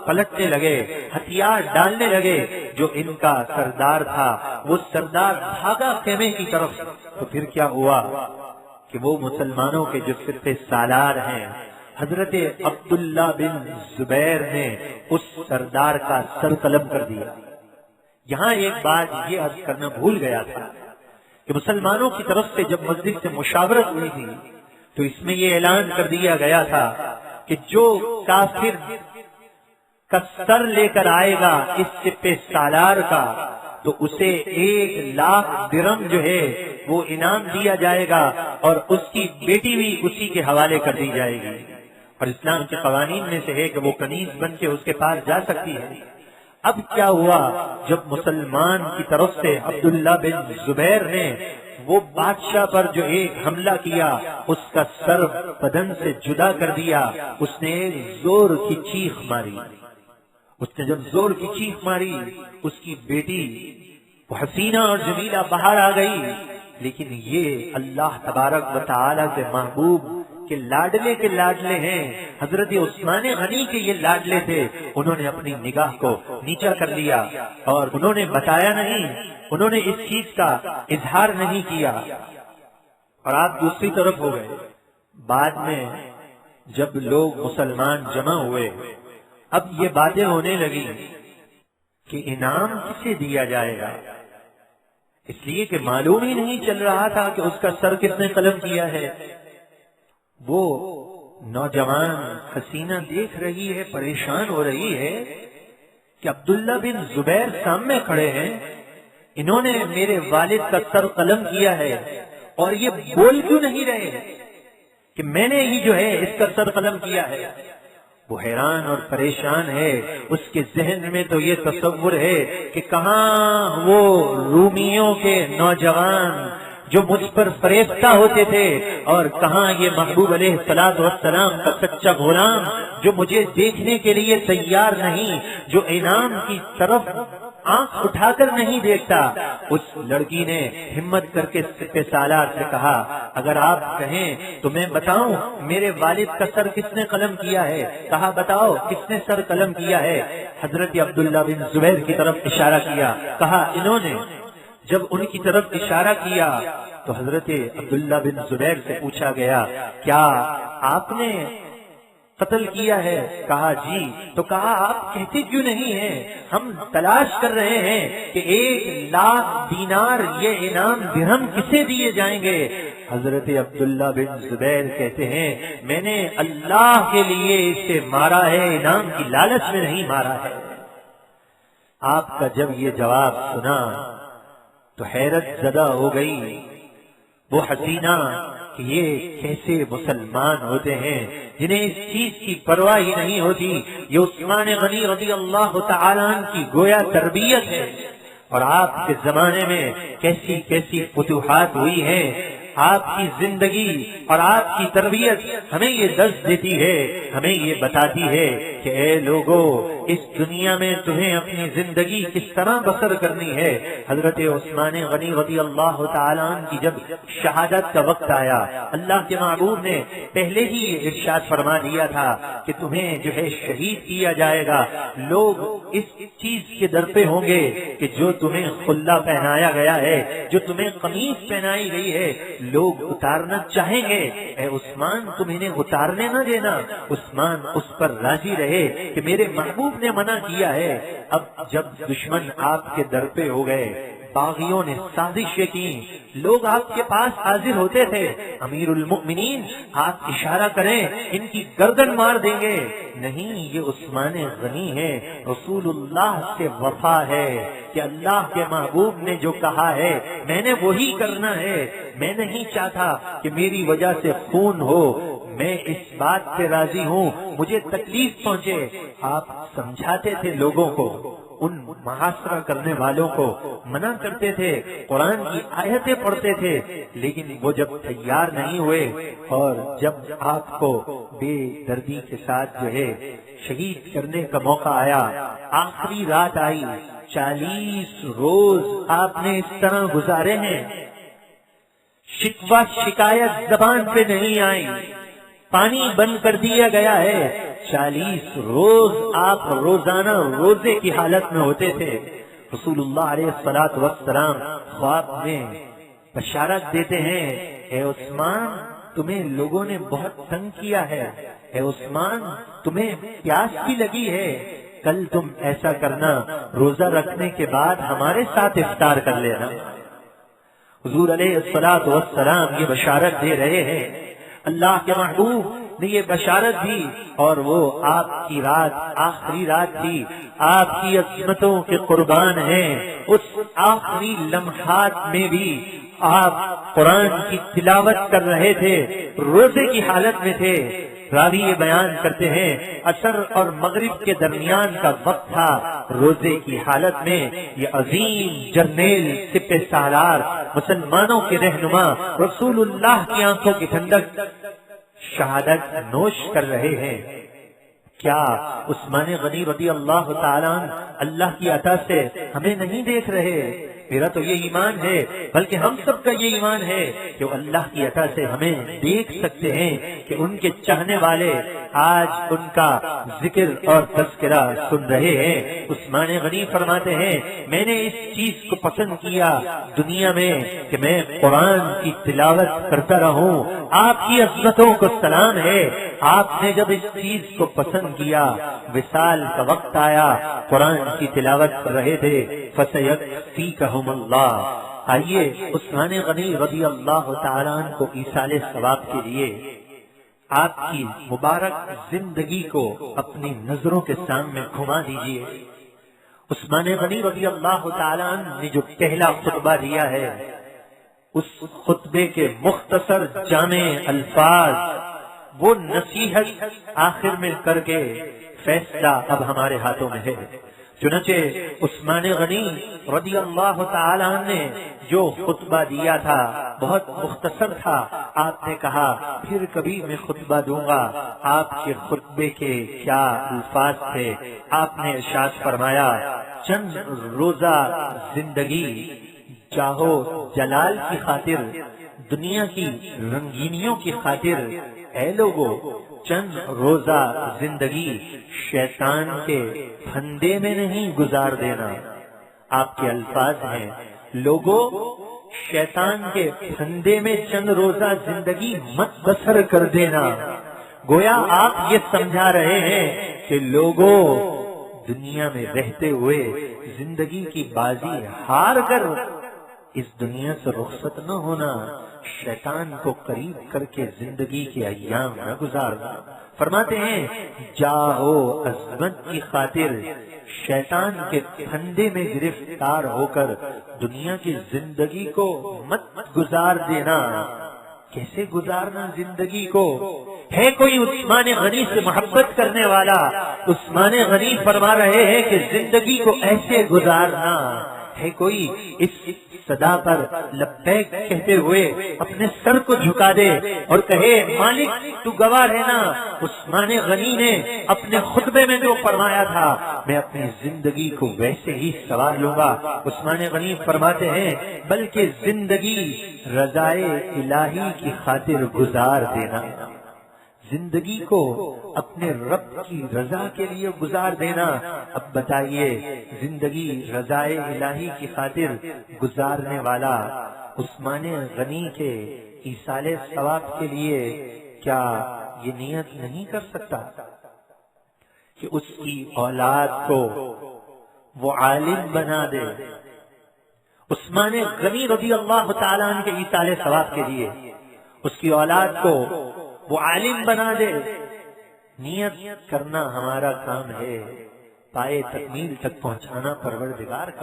پلٹنے لگے، ہتھیار ڈالنے لگے، جو ان کا سردار تھا وہ سردار بھاگا خیمے کی طرف۔ تو پھر کیا ہوا کہ وہ مسلمانوں کے جو سپہ سالار ہیں حضرت عبداللہ بن زبیر نے اس سردار کا سر قلم کر دیا۔ یہاں ایک بات یہ عرض کرنا بھول گیا تھا کہ مسلمانوں کی طرف سے جب مسجد سے مشاورت ہوئی تھی تو اس میں یہ اعلان کر دیا گیا تھا کہ جو کافر کا سر لے کر آئے گا اس سپہ سالار کا تو اسے 1,00,000 درہم جو ہے وہ انعام دیا جائے گا، اور اس کی بیٹی بھی اسی کے حوالے کر دی جائے گی۔ اور اسلام کے قوانین میں سے ہے کہ وہ کنیز بن کے اس کے پاس جا سکتی ہے۔ اب کیا ہوا، جب مسلمان کی طرف سے عبداللہ بن زبیر نے وہ بادشاہ پر جو ایک حملہ کیا، اس کا سر بدن سے جدا کر دیا، اس نے زور کی چیخ ماری۔ اس نے جب زور کی چیخ ماری، اس کی بیٹی وہ حسینہ اور جمیلہ باہر آ گئی، لیکن یہ اللہ تبارک و تعالی کے محبوب کے لاڈلے ہیں، حضرت عثمان غنی کے یہ لاڈلے تھے۔ انہوں نے اپنی نگاہ کو نیچا کر لیا اور انہوں نے بتایا نہیں، انہوں نے اس چیز کا اظہار نہیں کیا، اور آپ دوسری طرف ہو گئے۔ بعد میں جب لوگ مسلمان جمع ہوئے، اب یہ باتیں ہونے لگی کہ انعام کسے دیا جائے گا، اس لیے کہ معلوم ہی نہیں چل رہا تھا کہ اس کا سر کس نے قلم کیا ہے۔ وہ نوجوان حسینہ دیکھ رہی ہے، پریشان ہو رہی ہے کہ عبداللہ بن زبیر سامنے کھڑے ہیں، انہوں نے میرے والد کا سر قلم کیا ہے، اور یہ بول کیوں نہیں رہے کہ میں نے ہی جو ہے اس کا سر قلم کیا ہے۔ وہ حیران اور پریشان ہے، اس کے ذہن میں تو یہ تصور ہے کہ کہاں وہ رومیوں کے نوجوان جو مجھ پر فریفتہ ہوتے تھے، اور کہاں یہ محبوب علیہ الصلوۃ والسلام کا سچا غلام جو مجھے دیکھنے کے لیے تیار نہیں، جو انعام کی طرف آنکھ اٹھا کر نہیں دیکھتا۔ اس لڑکی نے ہمت کر کے سپہ سالار سے کہا، اگر آپ کہیں تو میں بتاؤں میرے والد کا سر کس نے قلم کیا ہے۔ کہا بتاؤ کس نے سر قلم کیا ہے۔ حضرت عبداللہ بن زبیر کی طرف اشارہ کیا، کہا انہوں نے۔ جب ان کی طرف اشارہ کیا تو حضرت عبداللہ بن زبیر سے پوچھا گیا، کیا آپ نے قتل کیا ہے؟ کہا جی۔ تو کہا آپ کہتے کیوں نہیں ہیں؟ ہم تلاش کر رہے ہیں کہ 1,00,000 دینار یہ انعام درہم کسے دیے جائیں گے۔ حضرت عبداللہ بن زبیر کہتے ہیں، میں نے اللہ کے لیے اسے مارا ہے، انعام کی لالچ میں نہیں مارا ہے۔ آپ کا جب یہ جواب سنا تو حیرت زدہ ہو گئی وہ حسینہ کہ یہ کیسے مسلمان ہوتے ہیں جنہیں اس چیز کی پرواہ ہی نہیں ہوتی۔ یہ عثمان غنی رضی اللہ تعالیٰ عنہ کی گویا تربیت ہے، اور آپ کے زمانے میں کیسی کیسی فتوحات ہوئی ہیں۔ آپ کی زندگی اور آپ کی تربیت ہمیں یہ درس دیتی ہے، ہمیں یہ بتاتی ہے کہ اے لوگو، اس دنیا میں تمہیں اپنی زندگی کس طرح بسر کرنی ہے۔ حضرت عثمان غنی رضی اللہ تعالیٰ عنہ کی جب شہادت کا وقت آیا، اللہ کے محبوب نے پہلے ہی ارشاد فرما دیا تھا کہ تمہیں جو ہے شہید کیا جائے گا۔ لوگ اس چیز کے در پہ ہوں گے کہ جو تمہیں خلہ پہنایا گیا ہے، جو تمہیں قمیص پہنائی گئی ہے، لوگ اتارنا چاہیں گے۔ اے عثمان، تم انہیں اتارنے نہ دینا۔ عثمان اس پر راضی رہے کہ میرے محبوب نے منع کیا ہے۔ اب جب دشمن آپ کے در پہ ہو گئے، باغیوں نے سازشیں کی، لوگ آپ کے پاس حاضر ہوتے تھے، امیر المؤمنین آپ اشارہ کریں ان کی گردن مار دیں گے۔ نہیں، یہ عثمان غنی ہے، رسول اللہ سے وفا ہے کہ اللہ کے محبوب نے جو کہا ہے میں نے وہی کرنا ہے۔ میں نہیں چاہتا کہ میری وجہ سے خون ہو، میں اس بات سے راضی ہوں مجھے تکلیف پہنچے۔ آپ سمجھاتے تھے لوگوں کو، ان محاصرہ کرنے والوں کو منع کرتے تھے، قرآن کی آیتیں پڑھتے تھے، لیکن وہ جب تیار نہیں ہوئے اور جب آپ کو بے دردی کے ساتھ جو ہے شہید کرنے کا موقع آیا، آخری رات آئی، 40 روز آپ نے اس طرح گزارے ہیں، شکوہ شکایت زبان پہ نہیں آئی، پانی بند کر دیا گیا ہے۔ 40 روز آپ روزانہ روزے کی حالت میں ہوتے تھے۔ رسول اللہ علیہ الصلوۃ والسلام خواب میں بشارت دیتے ہیں، اے عثمان تمہیں لوگوں نے بہت تنگ کیا ہے، اے عثمان تمہیں پیاس بھی لگی ہے، کل تم ایسا کرنا روزہ رکھنے کے بعد ہمارے ساتھ افطار کر لینا۔ حضور علیہ الصلوۃ والسلام یہ بشارت دے رہے ہیں، اللہ کے محبوب نے یہ بشارت دی، اور وہ آپ کی رات آخری رات تھی، آپ کی عظمتوں کے قربان ہیں۔ اس آخری لمحات میں بھی آپ قرآن کی تلاوت کر رہے تھے، روزے کی حالت میں تھے۔ راوی یہ بیان کرتے ہیں عصر اور مغرب کے درمیان کا وقت تھا، روزے کی حالت میں یہ عظیم جرنیل سپہ سالار مسلمانوں کے رہنما رسول اللہ کی آنکھوں کی ٹھنڈک شہادت نوش کر رہے ہیں۔ کیا عثمان غنی رضی اللہ تعالیٰ اللہ کی عطا سے ہمیں نہیں دیکھ رہے؟ میرا تو یہ ایمان ہے، بلکہ ہم سب کا یہ ایمان ہے کہ وہ اللہ کی عطا سے ہمیں دیکھ سکتے ہیں کہ ان کے چاہنے والے آج ان کا ذکر اور تذکرہ سن رہے ہیں۔ عثمان غنی فرماتے ہیں میں نے اس چیز کو پسند کیا دنیا میں کہ میں قرآن کی تلاوت کرتا رہوں، آپ کی عظمتوں کو سلام ہے، آپ نے جب اس چیز کو پسند کیا، وصال کا وقت آیا، قرآن کی تلاوت کر رہے تھے، فَسَيَكْفِيكَهُمُ اللَّهُ۔ آئیے عثمان غنی رضی اللہ تعالیٰ عنہ کو ایصال ثواب کے لیے آپ کی مبارک زندگی کو اپنی نظروں کے سامنے گھما دیجیے۔ عثمان غنی رضی اللہ تعالیٰ عنہ نے جو پہلا خطبہ دیا ہے، اس خطبے کے مختصر جامع الفاظ، وہ نصیحت آخر میں کر کے فیصلہ اب ہمارے ہاتھوں میں ہے۔ چنانچہ عثمان غنی رضی اللہ تعالیٰ عنہ نے جو خطبہ دیا تھا بہت مختصر تھا۔ آپ نے کہا پھر کبھی میں خطبہ دوں گا۔ آپ کے خطبے کے کیا الفاظ تھے؟ آپ نے ارشاد فرمایا، چند روزہ زندگی چاہو جلال کی خاطر، دنیا کی رنگینیوں کی خاطر، اے لوگو چند روزہ زندگی شیطان کے پھندے میں نہیں گزار دینا۔ آپ کے الفاظ ہیں، لوگو شیطان کے پھندے میں چند روزہ زندگی مت بسر کر دینا۔ گویا آپ یہ سمجھا رہے ہیں کہ لوگو دنیا میں رہتے ہوئے زندگی کی بازی ہار کر اس دنیا سے رخصت نہ ہونا، شیطان کو قریب کر کے زندگی کے ایام نہ گزارنا۔ فرماتے ہیں جاؤ عظمت کی خاطر شیطان کے پھندے میں گرفتار ہو کر دنیا کی زندگی کو مت گزار دینا۔ کیسے گزارنا زندگی کو؟ ہے کوئی عثمان غنی سے محبت کرنے والا؟ عثمان غنی فرما رہے ہیں کہ زندگی کو ایسے گزارنا ہے۔ کوئی اس صدا پر لبیک کہتے ہوئے اپنے سر کو جھکا دے اور کہے مالک تو گواہ رہنا، عثمان غنی نے اپنے خطبے میں جو فرمایا تھا میں اپنی زندگی کو ویسے ہی سنوار لوں گا۔ عثمان غنی فرماتے ہیں بلکہ زندگی رضائے الہی کی خاطر گزار دینا، زندگی کو اپنے رب کی رضا کے لیے گزار دینا۔ اب بتائیے زندگی رضائے الہی کی خاطر گزارنے والا عثمان غنی کے ایصال ثواب کے لیے کیا یہ نیت نہیں کر سکتا کہ اس کی اولاد کو وہ عالم بنا دے؟ عثمان غنی رضی اللہ تعالیٰ عنہ کے ایصال ثواب کے لیے اس کی اولاد کو وہ عالم بنا دے۔ نیت کرنا ہمارا کام ہے، پائے تکمیل تک پہنچانا پروردگار کا